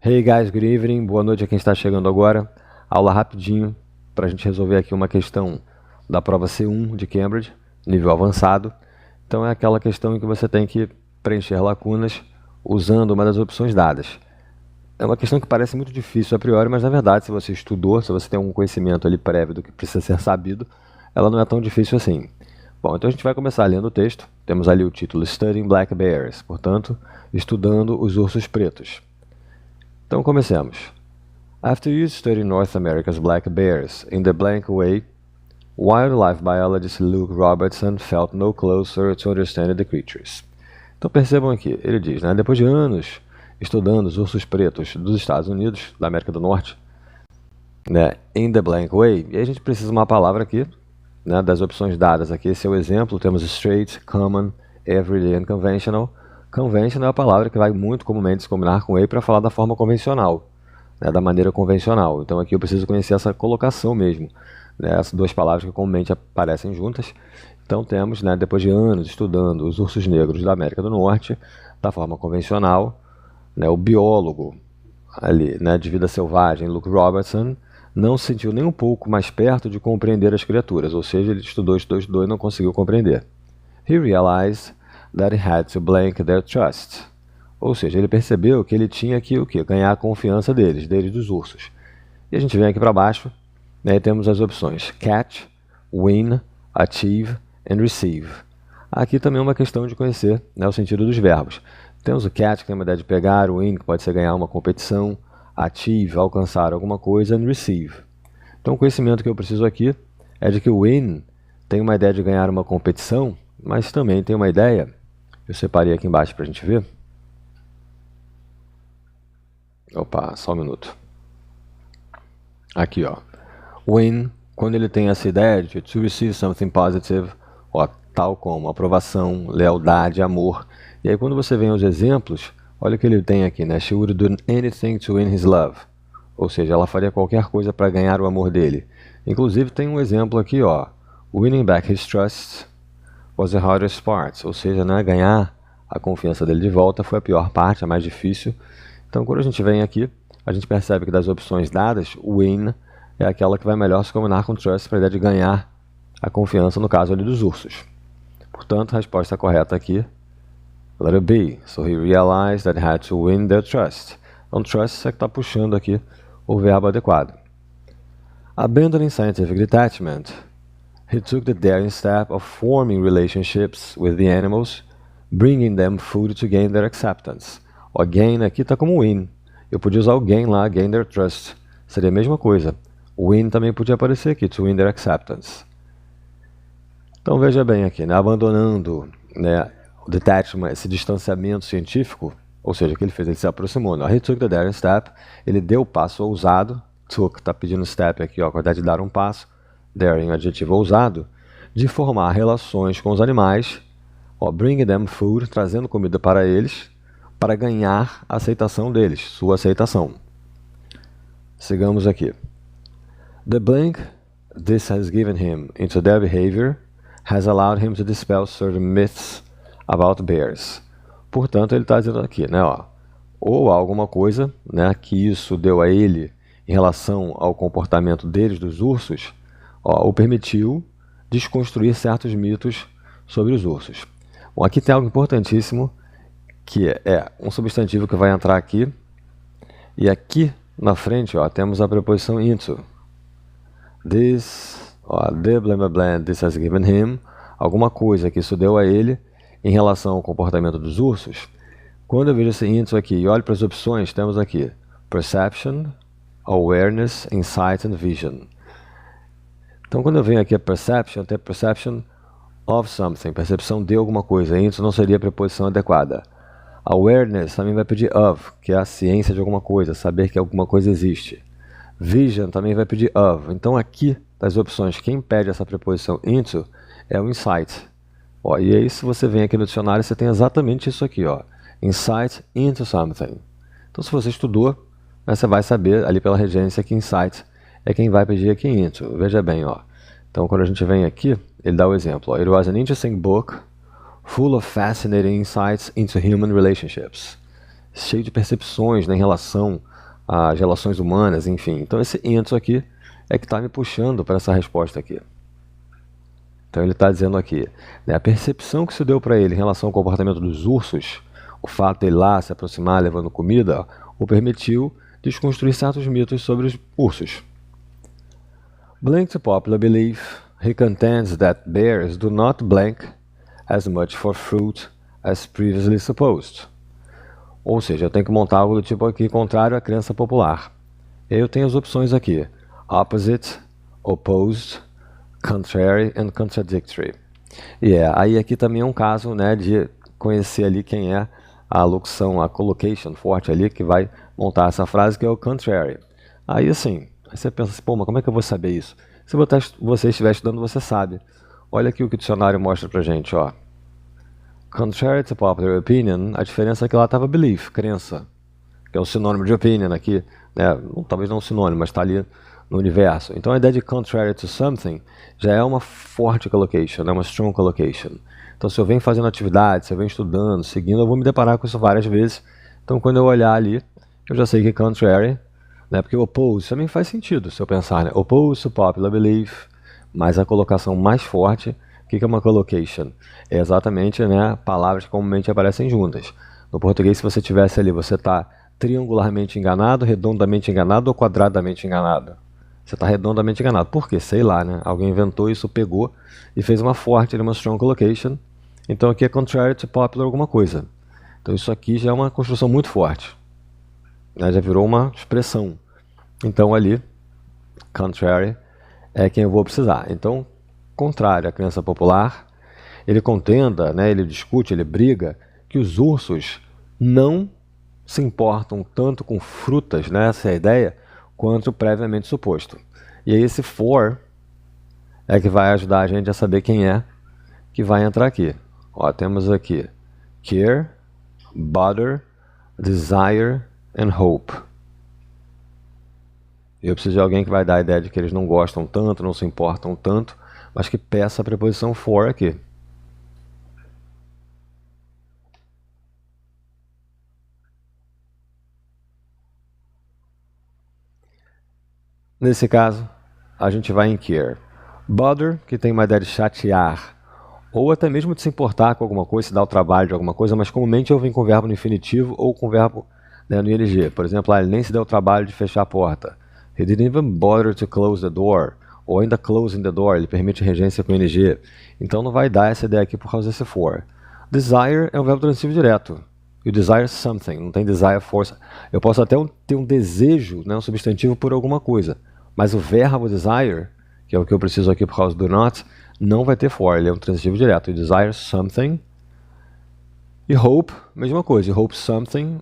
Hey guys, good evening, boa noite a quem está chegando agora. Aula rapidinho para a gente resolver aqui uma questão da prova C1 de Cambridge, nível avançado. Então é aquela questão em que você tem que preencher lacunas usando uma das opções dadas. É uma questão que parece muito difícil a priori, mas na verdade, se você estudou, se você tem algum conhecimento ali prévio do que precisa ser sabido, ela não é tão difícil assim. Bom, então a gente vai começar lendo o texto. Temos ali o título Studying Black Bears, portanto, estudando os ursos pretos. Então comecemos. After you study North America's black bears in the blank way, wildlife biologist Luke Robertson felt no closer to understanding the creatures. Então percebam aqui, ele diz, né, depois de anos estudando os ursos pretos dos Estados Unidos, da América do Norte, né, in the blank way, e aí a gente precisa de uma palavra aqui, né, das opções dadas aqui, esse é o exemplo, temos straight, common, everyday and conventional. Conventional é a palavra que vai muito comumente se combinar com way para falar da forma convencional, né, da maneira convencional. Então aqui eu preciso conhecer essa colocação mesmo, né, essas duas palavras que comumente aparecem juntas. Então temos, né, depois de anos estudando os ursos negros da América do Norte, da forma convencional, né, o biólogo ali, né, de vida selvagem, Luke Robertson, não se sentiu nem um pouco mais perto de compreender as criaturas, ou seja, ele estudou e não conseguiu compreender. He realized that he had to blank their trust. Ou seja, ele percebeu que ele tinha que o quê? Ganhar a confiança deles dos ursos. E a gente vem aqui para baixo, né, e temos as opções catch, win, achieve and receive. Aqui também é uma questão de conhecer, né, o sentido dos verbos. Temos o catch, que tem uma ideia de pegar, o win, que pode ser ganhar uma competição, achieve, alcançar alguma coisa, and receive. Então o conhecimento que eu preciso aqui é de que o win tem uma ideia de ganhar uma competição, mas também tem uma ideia, eu separei aqui embaixo para a gente ver. Opa, só um minuto. Aqui, ó. Win, quando ele tem essa ideia de to receive something positive, ó, tal como aprovação, lealdade, amor. E aí quando você vem aos exemplos, olha o que ele tem aqui, né? She would do anything to win his love. Ou seja, ela faria qualquer coisa para ganhar o amor dele. Inclusive tem um exemplo aqui, ó. Winning back his trust was the hardest part. Ou seja, né, ganhar a confiança dele de volta foi a pior parte, a mais difícil. Então quando a gente vem aqui, a gente percebe que das opções dadas, o win é aquela que vai melhor se combinar com trust para a ideia de ganhar a confiança, no caso ali dos ursos. Portanto, a resposta correta aqui, letter B. So he realized that he had to win their trust. Então, trust é que está puxando aqui o verbo adequado. Abandoning scientific detachment, he took the daring step of forming relationships with the animals, bringing them food to gain their acceptance. O gain aqui está como win. Eu podia usar o gain lá, gain their trust. Seria a mesma coisa. O win também podia aparecer aqui, to win their acceptance. Então veja bem aqui, né, abandonando, né, o detachment, esse distanciamento científico, ou seja, o que ele fez? Ele se aproximou. Né? He took the daring step, ele deu o passo ousado, took, está pedindo step aqui, ó, a quantidade de dar um passo, daring, adjetivo ousado, de formar relações com os animais, ó, bring them food, trazendo comida para eles, para ganhar a aceitação deles, sua aceitação. Sigamos aqui. The blank this has given him into their behavior has allowed him to dispel certain myths about bears. Portanto, ele está dizendo aqui, né, ó, ou alguma coisa, né, que isso deu a ele em relação ao comportamento deles, dos ursos, ó, o permitiu desconstruir certos mitos sobre os ursos. Bom, aqui tem algo importantíssimo, que é um substantivo que vai entrar aqui, e aqui na frente, ó, temos a preposição into. This, ó, the blah blah blah, this has given him, alguma coisa que isso deu a ele em relação ao comportamento dos ursos. Quando eu vejo esse into aqui e olho para as opções, temos aqui perception, awareness, insight and vision. Então quando eu venho aqui a perception, eu tenho perception of something, percepção de alguma coisa, into não seria a preposição adequada. Awareness também vai pedir of, que é a ciência de alguma coisa, saber que alguma coisa existe. Vision também vai pedir of. Então aqui, das opções, quem pede essa preposição into é o insight. Ó, e aí se você vem aqui no dicionário, você tem exatamente isso aqui, ó, insight into something. Então se você estudou, né, você vai saber ali pela regência que insight é quem vai pedir aqui into. Veja bem, ó. Então quando a gente vem aqui, ele dá o exemplo. Ó, It was an interesting book full of fascinating insights into human relationships. Cheio de percepções, né, em relação as relações humanas, enfim. Então esse into aqui é que está me puxando para essa resposta aqui. Então ele está dizendo aqui, né, a percepção que se deu para ele em relação ao comportamento dos ursos, o fato de ele lá se aproximar levando comida, o permitiu desconstruir certos mitos sobre os ursos. Blank to popular belief, he contends that bears do not blank as much for fruit as previously supposed. Ou seja, eu tenho que montar algo do tipo aqui, contrário à crença popular. E aí eu tenho as opções aqui, opposite, opposed, contrary and contradictory. E aí aqui também é um caso, né, de conhecer ali quem é a locução, a collocation forte ali, que vai montar essa frase, que é o contrary. Aí assim, aí você pensa assim, pô, mas como é que eu vou saber isso? Se você estiver estudando, você sabe. Olha aqui o que o dicionário mostra pra gente, ó. Contrary to popular opinion, a diferença é que lá estava belief, crença, que é o sinônimo de opinion aqui, né? Talvez não um sinônimo, mas está ali no universo. Então a ideia de contrary to something já é uma forte collocation, é uma strong collocation. Então se eu venho fazendo atividade, se eu venho estudando, seguindo, eu vou me deparar com isso várias vezes. Então quando eu olhar ali, eu já sei que contrary, né? Porque oppose também faz sentido, se eu pensar, né? Oppose to popular belief, mas a colocação mais forte, o que é uma collocation? É exatamente, né, palavras que comumente aparecem juntas. No português, se você tivesse ali, você está triangularmente enganado, redondamente enganado ou quadradamente enganado? Você está redondamente enganado. Por quê? Sei lá, né? Alguém inventou isso, pegou e fez uma forte, uma strong collocation. Então aqui é contrary to popular alguma coisa. Então isso aqui já é uma construção muito forte, né? Já virou uma expressão. Então ali, contrary é quem eu vou precisar. Então, contrário à crença popular, ele contenda, né, ele discute, ele briga que os ursos não se importam tanto com frutas, né, essa é a ideia, quanto previamente suposto. E aí esse for é que vai ajudar a gente a saber quem é que vai entrar aqui. Ó, temos aqui care, bother, desire and hope. Eu preciso de alguém que vai dar a ideia de que eles não gostam tanto, não se importam tanto, mas que peça a preposição for aqui. Nesse caso, a gente vai em care. Bother, que tem uma ideia de chatear, ou até mesmo de se importar com alguma coisa, se dar o trabalho de alguma coisa, mas comumente eu venho com o verbo no infinitivo ou com o verbo, né, no ing. Por exemplo, ele nem se deu o trabalho de fechar a porta. He didn't even bother to close the door. Ou ainda closing the door, ele permite regência com ing. Então não vai dar essa ideia aqui por causa desse for. Desire é um verbo transitivo direto. You desire something, não tem desire força. Eu posso até ter um desejo, né, um substantivo por alguma coisa, mas o verbo desire, que é o que eu preciso aqui por causa do not, não vai ter for, ele é um transitivo direto. You desire something. E hope, mesma coisa. You hope something,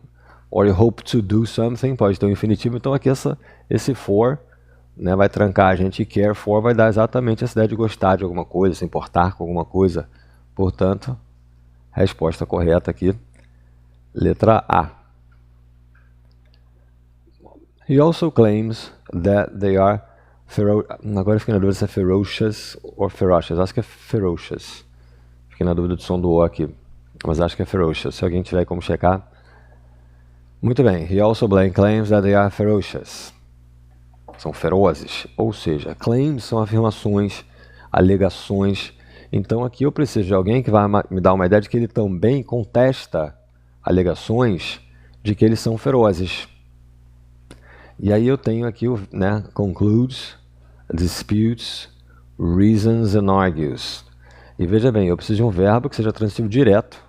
or you hope to do something, pode ter um infinitivo. Então aqui esse for, né, vai trancar a gente, e care for vai dar exatamente essa ideia de gostar de alguma coisa, se importar com alguma coisa. Portanto, resposta correta aqui, letra A. He also claims that they are agora eu fiquei na dúvida se é ferocious ou ferocious. Acho que é ferocious. Fiquei na dúvida do som do O aqui, mas acho que é ferocious. Se alguém tiver como checar. Muito bem. He also claims that they are ferocious. São ferozes. Ou seja, claims são afirmações, alegações. Então aqui eu preciso de alguém que vai me dar uma ideia de que ele também contesta alegações de que eles são ferozes. E aí eu tenho aqui o, né, concludes, disputes, reasons and argues. E veja bem, eu preciso de um verbo que seja transitivo direto,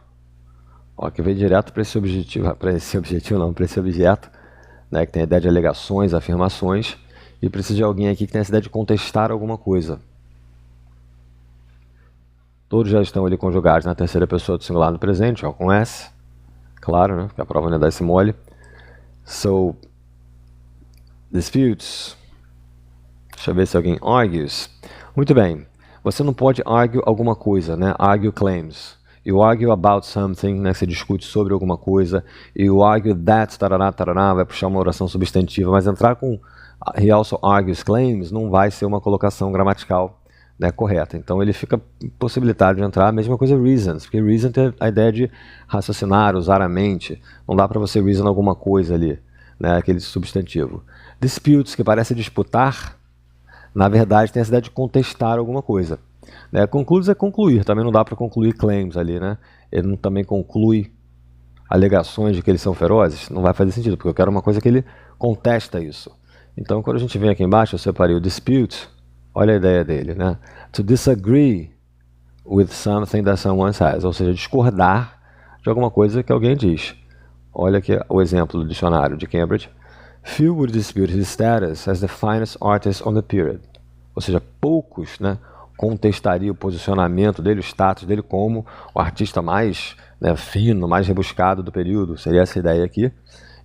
ó, que veio direto para esse objetivo, para esse objeto, né, que tem a ideia de alegações, afirmações, e preciso de alguém aqui que tenha essa ideia de contestar alguma coisa. Todos já estão ali conjugados na terceira pessoa do singular no presente, ó, com S, claro, né, porque a prova não é dar esse mole. So, disputes. Deixa eu ver se alguém argues. Muito bem. Você não pode argue alguma coisa, né? Argue claims. You argue about something, né? Você discute sobre alguma coisa. You argue that, tarará, tarará, vai puxar uma oração substantiva. Mas entrar com he also argues claims não vai ser uma colocação gramatical, né, correta. Então ele fica possibilitado de entrar. A mesma coisa reasons, porque reason tem a ideia de raciocinar, usar a mente. Não dá para você reason alguma coisa ali. né, aquele substantivo. Disputes, que parece disputar, na verdade tem essa ideia de contestar alguma coisa. Né? Concludes é concluir, também não dá para concluir claims ali, né? Ele não também conclui alegações de que eles são ferozes, não vai fazer sentido, porque eu quero uma coisa que ele contesta isso. Então, quando a gente vem aqui embaixo, eu separei o dispute, olha a ideia dele, né? To disagree with something that someone says, ou seja, discordar de alguma coisa que alguém diz. Olha aqui o exemplo do dicionário de Cambridge. Few would dispute his status as the finest artist on the period. Ou seja, poucos, né, contestariam o posicionamento dele, o status dele como o artista mais, né, fino, mais rebuscado do período. Seria essa ideia aqui.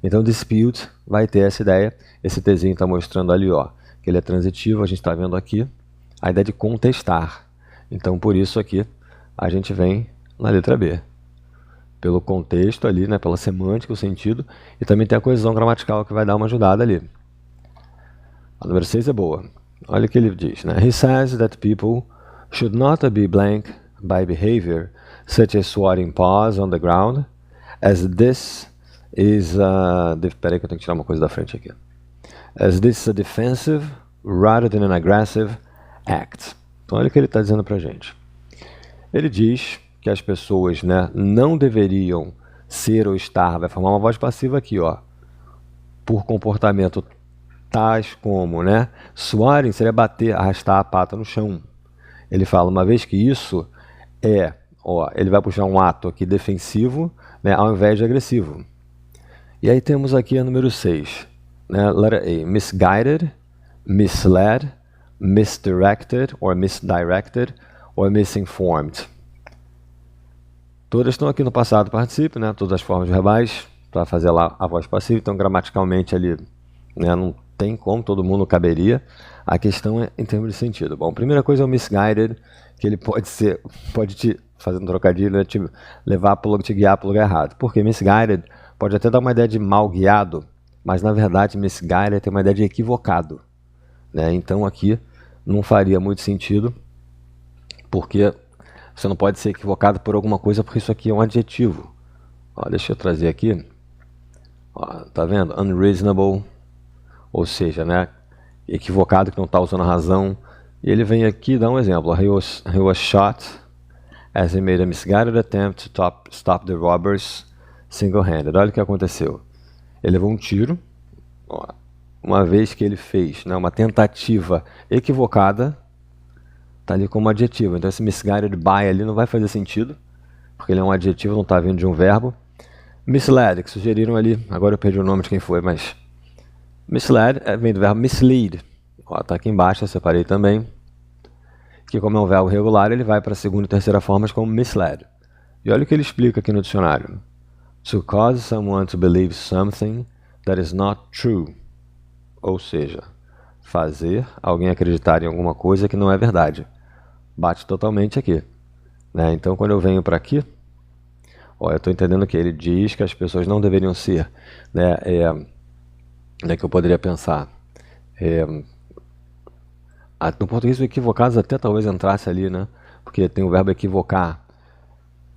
Então, dispute vai ter essa ideia. Esse Tzinho está mostrando ali, ó, que ele é transitivo. A gente está vendo aqui a ideia de contestar. Então, por isso aqui, a gente vem na letra B. Pelo contexto ali, né, pela semântica, o sentido, e também tem a coesão gramatical que vai dar uma ajudada ali. A número 6 é boa. Olha o que ele diz, né? He says that people should not be blank by behavior, such as swatting paws on the ground, as this is a... Peraí que eu tenho que tirar uma coisa da frente aqui. As this is a defensive rather than an aggressive act. Então olha o que ele está dizendo pra gente. Ele diz que as pessoas, né, não deveriam ser ou estar, vai formar uma voz passiva aqui, ó, por comportamento tais como, né, swatting seria bater, arrastar a pata no chão. Ele fala, uma vez que isso é, ó, ele vai puxar um ato aqui defensivo, né, ao invés de agressivo. E aí temos aqui a número 6, né, letter A, misguided, misled, misdirected, or misdirected, or misinformed. Todas estão aqui no passado particípio, né? Todas as formas verbais para fazer lá a voz passiva. Então, gramaticalmente ali, né, não tem como, todo mundo caberia. A questão é em termos de sentido. Bom, a primeira coisa é o misguided, que ele pode te, fazendo um trocadilho, né, te te guiar para o lugar errado. Porque misguided pode até dar uma ideia de mal guiado, mas na verdade misguided tem uma ideia de equivocado. Né? Então aqui não faria muito sentido, porque você não pode ser equivocado por alguma coisa, porque isso aqui é um adjetivo. Ó, deixa eu trazer aqui. Ó, tá vendo? Unreasonable, ou seja, né, equivocado, que não está usando a razão. E ele vem aqui dar um exemplo. He was shot as he made a misguided attempt to stop the robbers single-handed. Olha o que aconteceu. Ele levou um tiro, ó, uma vez que ele fez, né, uma tentativa equivocada. Está ali como adjetivo, então esse misguided by ali não vai fazer sentido, porque ele é um adjetivo, não está vindo de um verbo. Misled, que sugeriram ali, agora eu perdi o nome de quem foi, mas misled vem do verbo mislead. Está aqui embaixo, eu separei também, que como é um verbo regular, ele vai para a segunda e terceira formas como misled. E olha o que ele explica aqui no dicionário. To cause someone to believe something that is not true. Ou seja, fazer alguém acreditar em alguma coisa que não é verdade. Bate totalmente aqui. Né? Então, quando eu venho para aqui, ó, eu estou entendendo que ele diz que as pessoas não deveriam ser, né, que eu poderia pensar. No português, o equivocados até talvez entrasse ali, né? Porque tem o verbo equivocar.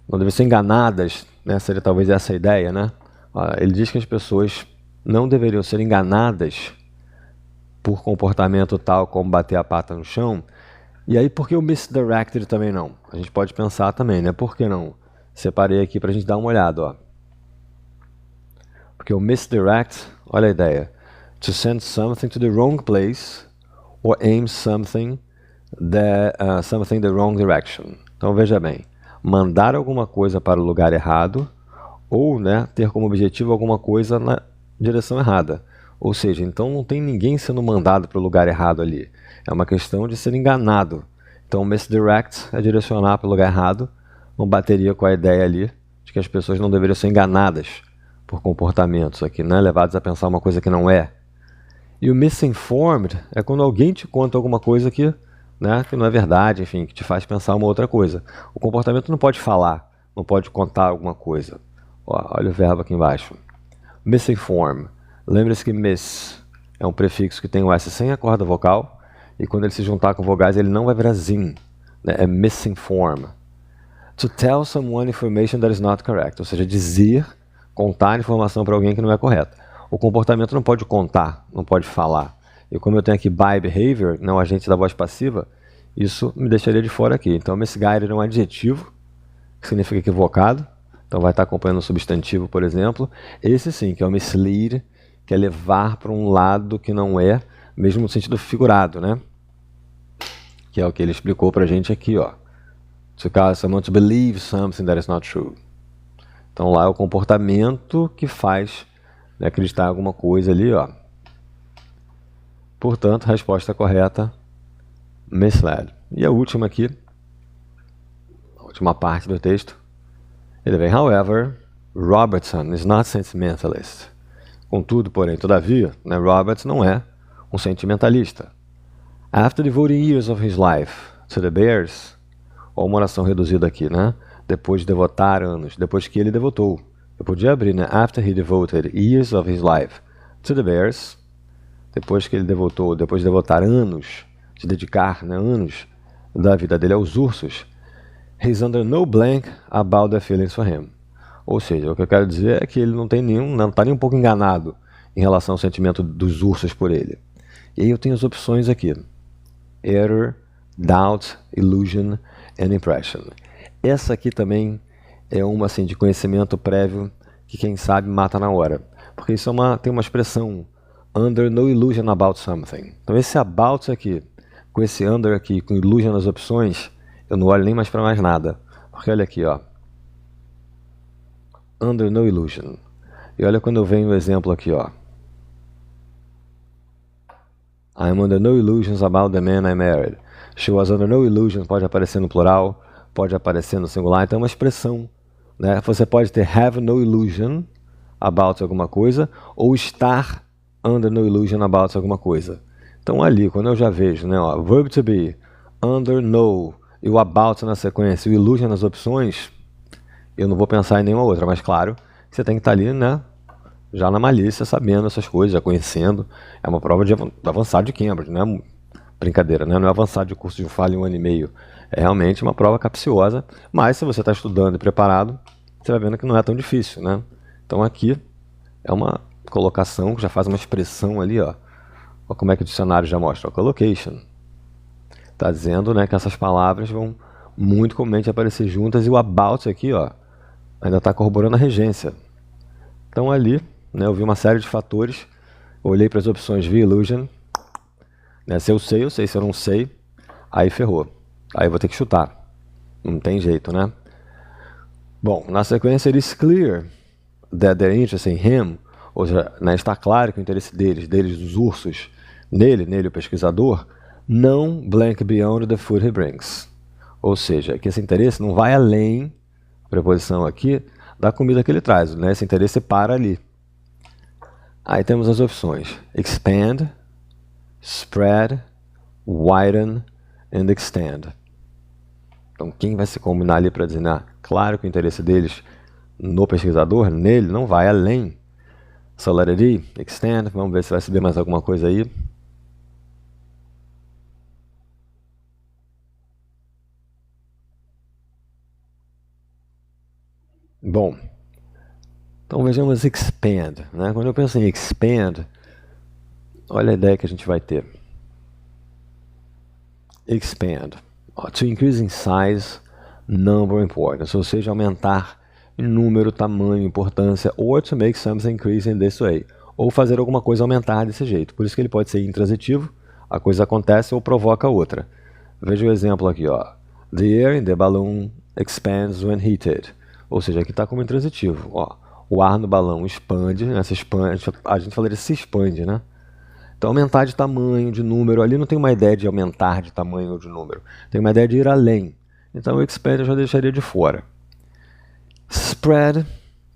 Não devem ser enganadas, né? Seria talvez essa a ideia, né? Ó, ele diz que as pessoas não deveriam ser enganadas por comportamento tal como bater a pata no chão. E aí, por que o misdirected também não? A gente pode pensar também, né? Por que não? Separei aqui para a gente dar uma olhada, ó. Porque o misdirect, olha a ideia. To send something to the wrong place or aim something the wrong direction. Então, veja bem. Mandar alguma coisa para o lugar errado ou, né, ter como objetivo alguma coisa na direção errada. Ou seja, então não tem ninguém sendo mandado para o lugar errado ali. É uma questão de ser enganado. Então, misdirect é direcionar para o lugar errado. Não bateria com a ideia ali de que as pessoas não deveriam ser enganadas por comportamentos aqui, né? Levados a pensar uma coisa que não é. E o misinformed é quando alguém te conta alguma coisa que, né, que não é verdade, enfim, que te faz pensar uma outra coisa. O comportamento não pode falar, não pode contar alguma coisa. Ó, olha o verbo aqui embaixo. Misinform. Lembre-se que miss é um prefixo que tem o S sem a corda vocal, e quando ele se juntar com vogais ele não vai virar zin, né? É misinform. To tell someone information that is not correct, ou seja, dizer, contar informação para alguém que não é correta. o comportamento não pode contar, não pode falar. E como eu tenho aqui by behavior, não agente da voz passiva, isso me deixaria de fora aqui. Então, misguided é um adjetivo, que significa equivocado. Então, vai estar acompanhando o substantivo, por exemplo. Esse sim, que é o mislead, que é levar para um lado que não é, mesmo no sentido figurado, né? Que é o que ele explicou para a gente aqui, ó. To cause someone to believe something that is not true. Então, lá é o comportamento que faz, né, acreditar em alguma coisa ali, ó. Portanto, a resposta correta, misled. E a última aqui, a última parte do texto, ele vem, however, Robertson is not sentimentalist. Contudo, porém, todavia, né, Roberts não é um sentimentalista. After devoting years of his life to the Bears, ou uma oração reduzida aqui, né? Depois de devotar anos, depois que ele devotou. Eu podia abrir, né? After he devoted years of his life to the Bears, depois que ele devotou, depois de devotar anos, de dedicar, né, anos da vida dele aos ursos, he's under no blank about their feelings for him. Ou seja, o que eu quero dizer é que ele não está nem um pouco enganado em relação ao sentimento dos ursos por ele. E aí eu tenho as opções aqui. Error, doubt, illusion and impression. Essa aqui também é uma assim, de conhecimento prévio que quem sabe mata na hora. Porque isso tem uma expressão, under no illusion about something. Então esse about aqui, com esse under aqui, com illusion nas opções, eu não olho nem mais para mais nada. Porque olha aqui, ó. Under no illusion. E olha quando eu venho o exemplo aqui, ó. I'm under no illusions about the man I married. She was under no illusion, pode aparecer no plural, pode aparecer no singular, então é uma expressão, né? Você pode ter have no illusion about alguma coisa, ou estar under no illusion about alguma coisa. Então ali, quando eu já vejo, né, ó, verb to be, under no, e o about na sequência, e o illusion nas opções, eu não vou pensar em nenhuma outra, mas claro, você tem que estar ali, né, já na malícia, sabendo essas coisas, já conhecendo. É uma prova de avançado de Cambridge, não é brincadeira, né? Não é avançado de curso de fala em 1 ano e meio. É realmente uma prova capciosa, mas se você está estudando e preparado, você vai vendo que não é tão difícil, né? Então aqui é uma colocação que já faz uma expressão ali, ó. Olha como é que o dicionário já mostra, ó, collocation. Está dizendo, né, que essas palavras vão muito comumente aparecer juntas, e o about aqui, ó, ainda está corroborando a regência. Então ali, né, eu vi uma série de fatores, olhei para as opções, vi illusion, né, se eu sei, se eu não sei, aí ferrou. Aí eu vou ter que chutar. Não tem jeito, né? Bom, na sequência it's clear that their interest in him, ou seja, né, está claro que o interesse deles, dos ursos, nele, o pesquisador, não blank beyond the food he brings. Ou seja, que esse interesse não vai além, a preposição aqui, da comida que ele traz, né? Esse interesse para ali. Aí temos as opções: expand, spread, widen and extend. Então quem vai se combinar ali para dizer, claro que o interesse deles no pesquisador, nele, não vai além. So let it be, extend, vamos ver se vai subir mais alguma coisa aí. Bom, então vejamos expand, né? Quando eu penso em expand, olha a ideia que a gente vai ter. Expand. To increase in size, number, importance. Ou seja, aumentar em número, tamanho, importância. Or to make something increase in this way. Ou fazer alguma coisa aumentar desse jeito. Por isso que ele pode ser intransitivo, a coisa acontece ou provoca outra. Veja o exemplo aqui, ó. The air in the balloon expands when heated. Ou seja, aqui está como intransitivo. Ó, o ar no balão expande, né? A gente falaria se expande, né? Então, aumentar de tamanho, de número, ali não tem uma ideia de aumentar de tamanho ou de número. Tem uma ideia de ir além. Então, o expand eu já deixaria de fora. Spread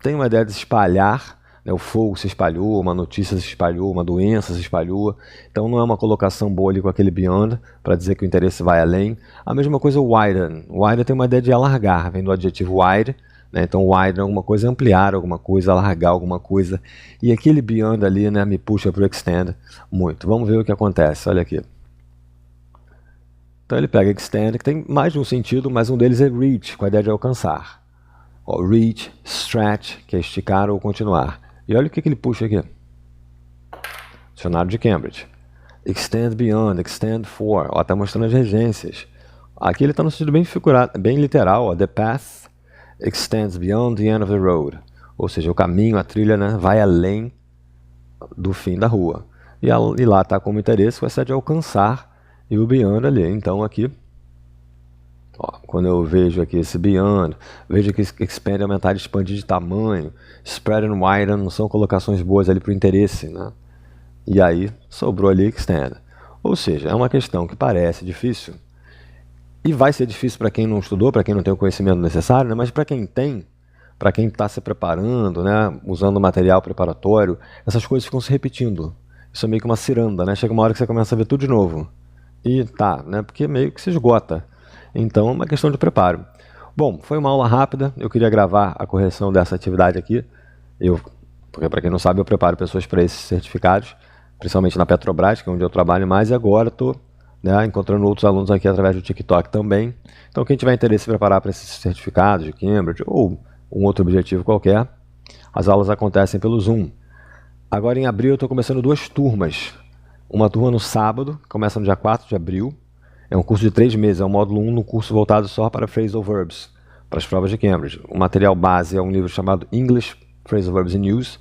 tem uma ideia de espalhar, né? O fogo se espalhou, uma notícia se espalhou, uma doença se espalhou. Então, não é uma colocação boa ali com aquele beyond, para dizer que o interesse vai além. A mesma coisa o widen. Widen tem uma ideia de alargar, vem do adjetivo wide. Então, widen é alguma coisa, ampliar alguma coisa, alargar alguma coisa. E aquele beyond ali, né, me puxa para o extend muito. Vamos ver o que acontece. Olha aqui. Então, ele pega extend, que tem mais de um sentido, mas um deles é reach, com a ideia de alcançar. Ó, reach, stretch, que é esticar ou continuar. E olha o que ele puxa aqui. dicionário de Cambridge. Extend beyond, extend for, ó, tá mostrando as regências. Aqui ele está no sentido bem figurado, bem literal, ó, the path extends beyond the end of the road. Ou seja, o caminho, a trilha, né, vai além do fim da rua. E lá está como interesse com essa de alcançar e o beyond ali. Então aqui, ó, quando eu vejo aqui esse beyond, vejo que expand, aumentar, expandir de tamanho, spread and widen, não são colocações boas ali para o interesse, né? E aí sobrou ali extend. Ou seja, é uma questão que parece difícil e vai ser difícil para quem não estudou, para quem não tem o conhecimento necessário, né? Mas para quem tem, para quem está se preparando, né? Usando material preparatório, essas coisas ficam se repetindo. Isso é meio que uma ciranda, né? Chega uma hora que você começa a ver tudo de novo. E tá, né? Porque meio que se esgota. Então é uma questão de preparo. Bom, foi uma aula rápida, eu queria gravar a correção dessa atividade aqui. Porque para quem não sabe, eu preparo pessoas para esses certificados, principalmente na Petrobras, que é onde eu trabalho mais, e agora estou, né, encontrando outros alunos aqui através do TikTok também. Então quem tiver interesse em preparar para esses certificados de Cambridge ou um outro objetivo qualquer, as aulas acontecem pelo Zoom. Agora em abril eu estou começando 2 turmas. Uma turma no sábado, começa no dia 4 de abril. É um curso de 3 meses, é o módulo 1 no curso voltado só para phrasal verbs, para as provas de Cambridge. O material base é um livro chamado English, Phrasal Verbs and Use.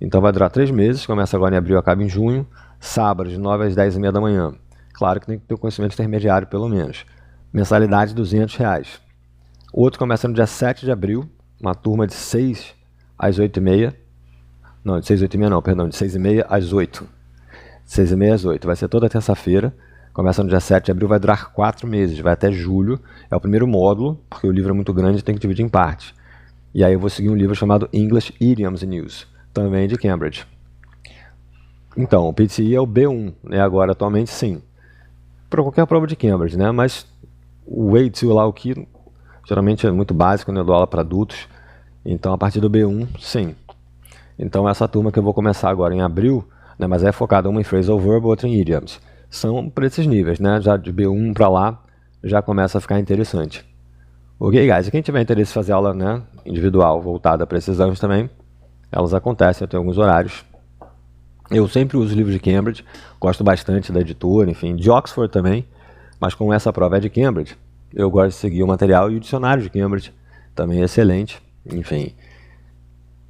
Então vai durar 3 meses, começa agora em abril, acaba em junho, sábado de 9 às 10h30 da manhã. Claro que tem que ter o conhecimento intermediário pelo menos. Mensalidade R$ 200. O outro começa no dia 7 de abril, uma turma de 6 às 8h30. Não, de 6 às 8h30 não, perdão, de 6h30 às 8. 6h30 às 8. Vai ser toda terça-feira. Começa no dia 7 de abril, vai durar 4 meses, vai até julho. É o primeiro módulo, porque o livro é muito grande e tem que dividir em partes. E aí eu vou seguir um livro chamado English Idioms and Use, também de Cambridge. Então, o PTE é o B1, né? Agora atualmente sim. Para qualquer prova de Cambridge, né? Mas o A2 lá, o que geralmente é muito básico, né? Eu dou aula para adultos. Então, a partir do B1, sim. Então, essa turma que eu vou começar agora em abril, né? Mas é focada uma em phrasal verb, outra em idioms. São por esses níveis, né? Já de B1 para lá, já começa a ficar interessante. Ok, guys? E quem tiver interesse em fazer aula, né, individual, voltada para esses exames também, elas acontecem, eu tenho alguns horários. Eu sempre uso livros de Cambridge, gosto bastante da editora, enfim, de Oxford também, mas como essa prova é de Cambridge, eu gosto de seguir o material e o dicionário de Cambridge, também é excelente, enfim.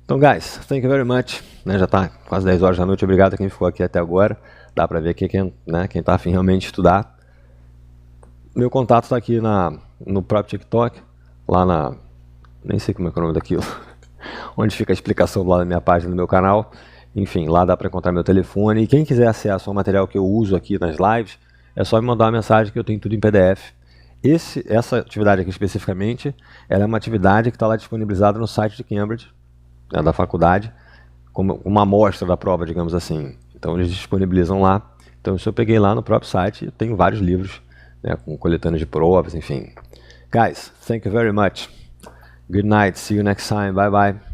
Então, guys, thank you very much, né, já está quase 10 horas da noite, obrigado a quem ficou aqui até agora, dá para ver aqui quem está afim realmente de estudar. Meu contato está aqui no próprio TikTok, lá nem sei como é que é o nome daquilo, onde fica a explicação lá na minha página do meu canal. Enfim, lá dá para encontrar meu telefone. E quem quiser acesso ao material que eu uso aqui nas lives, é só me mandar uma mensagem que eu tenho tudo em PDF. Essa atividade aqui especificamente, ela é uma atividade que está lá disponibilizada no site de Cambridge, né, da faculdade, como uma amostra da prova, digamos assim. Então eles disponibilizam lá. Então isso eu peguei lá no próprio site, eu tenho vários livros, né, com coletâneas de provas, enfim. Guys, thank you very much. Good night, see you next time, bye bye.